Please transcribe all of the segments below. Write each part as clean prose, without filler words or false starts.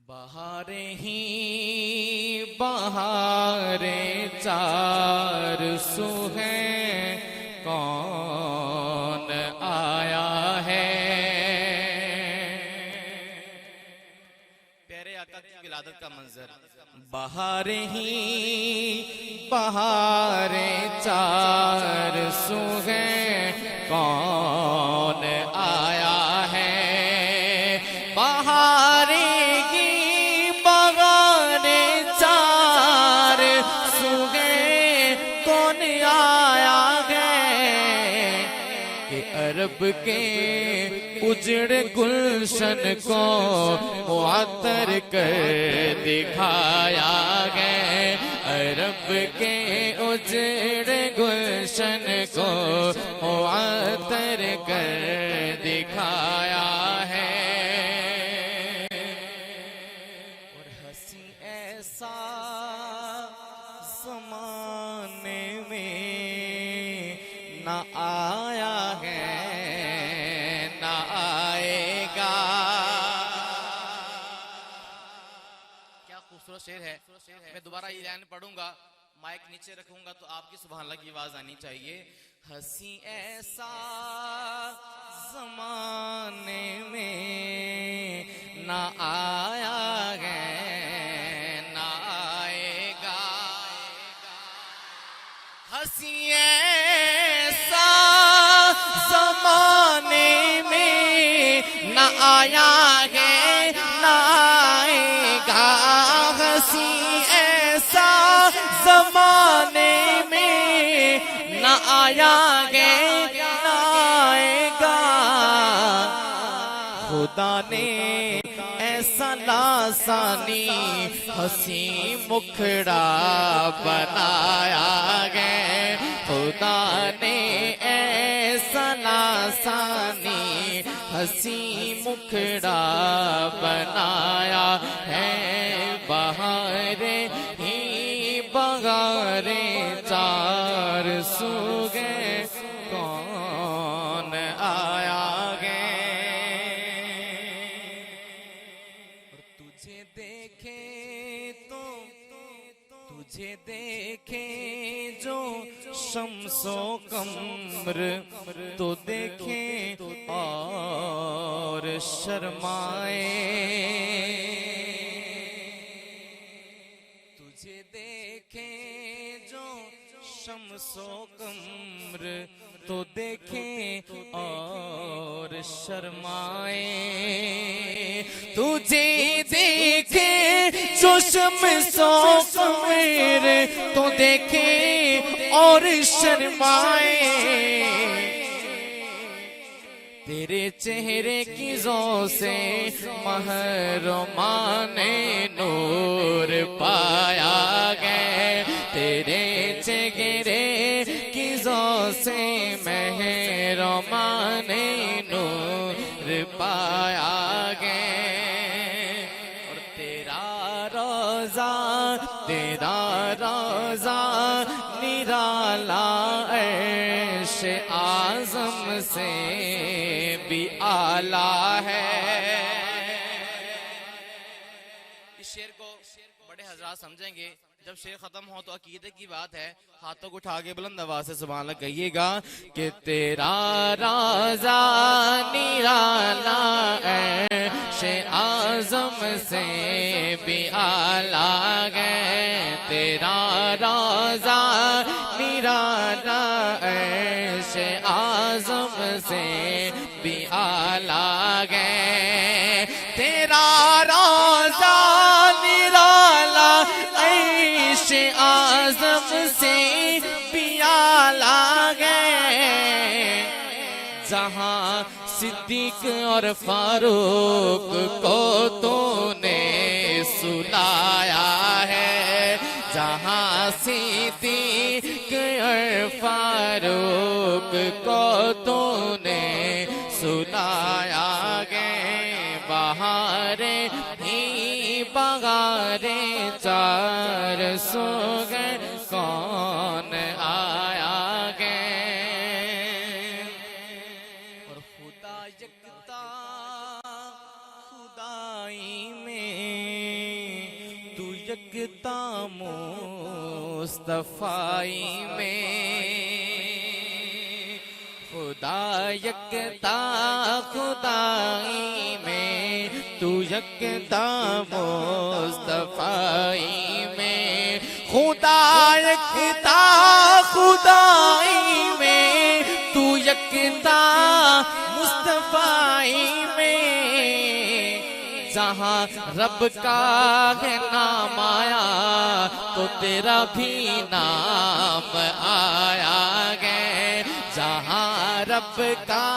बहारे ही बहारे चार सू हैं, कौन आया है। प्यारे आका की विलादत का मंजर। बहारे ही बहारे चार सू हैं, कौन आया है। बहारे अरब के उजड़ गुलशन को मुअत्तर कर दिखाया गया। अरब के उजड़ गुलशन को मुअत्तर कर दिखाया है। और हंसी ऐसा ज़माने में न आया है, शेर है। मैं दोबारा ये लाइन पढ़ूंगा, माइक नीचे रखूंगा तो आपकी सुभान अल्लाह की आवाज आनी चाहिए। हंसी ऐसा ज़माने में ना आया है, ना आएगा। हंसी ऐसा ज़माने में ना आया है, ना आएगा। हंसी ऐसा ज़माने में न आया है, न आएगा। खुदा ने ऐसा लासानी हंसी मुखड़ा बनाया है। खुदा ने ऐसा लासानी हंसी मुखड़ा बनाया है। बहारे ही बहारे चार सू हैं, कौन आया है। और तुझे देखे जो शम्सो कमर तो देखे और शर्माए। तुझे देखे जो शम्सो कमर तो देखे और शर्माए। तुझे देखे जो शम्सो कमर तो देखे और शर्माए। तेरे चेहरे की ज़ो से महरमा ने नूर पाया गया। तेरे चेहरे की ज़ो से महरमा ने नूर पाया गया। और तेरा रोज़ा निराला अर्श आज़म से भी आला है। इस शेर को बड़े हजरात समझेंगे। जब शेर खत्म हो तो अकीदे की बात है। हाथों को उठा के बुलंद आवाज से सुभान अल्लाह कहिएगा कि तेरा रोज़ा निराला अर्श आज़म से भी आला है। तेरा रोज़ा निराला अर्श आज़म से भी आला है। तेरा रोज़ा निराला अर्श आज़म से भी आला है। जहाँ सिद्दीक और फारूक को तूने सुलाया है। जहाँ सिद्दीक और फारूक को तूने सुलाया है। बहारे ही बहारे चार सू हैं, कौन आया है। और खुदा यकता खुदाई में यकता मुस्तफाई में, खुदा यकता खुदाई में, तू यकता मुस्तफाई में, खुदा यकता खुदाई में, तू यकता मुस्तफाई में। जहाँ रब का है नाम आया तो तेरा भी नाम आया गे, जहाँ रब का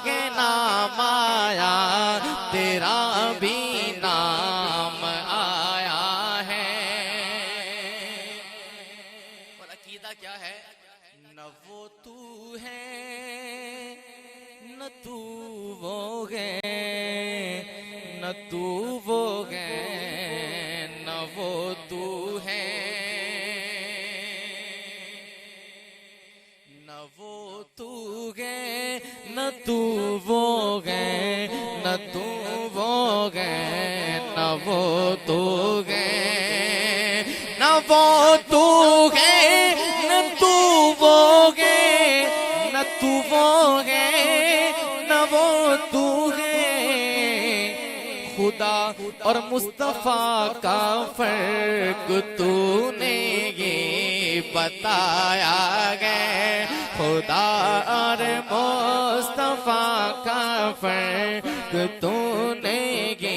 है नाम आया तेरा भी नाम आया है। और अकीदा क्या है? न वो तू है न तू वो है, न तू वो है न वो तू है, न वो तू है न तू वो है, न तू वो है न वो तू है, न वो तू है न तू वो है, न तू वो है न वो तू है। खुदा और मुस्तफा का फर्क तूने ये बताया है, खुदा और मुस्तफा का फर्क तूने ये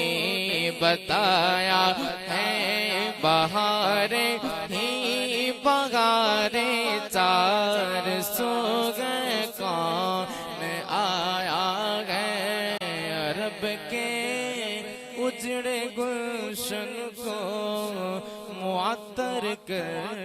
बताया है। बहारे ही बहारे चार सो गए कौन आया है, अरब के उजड़े गुलशन को मुअत्तर कर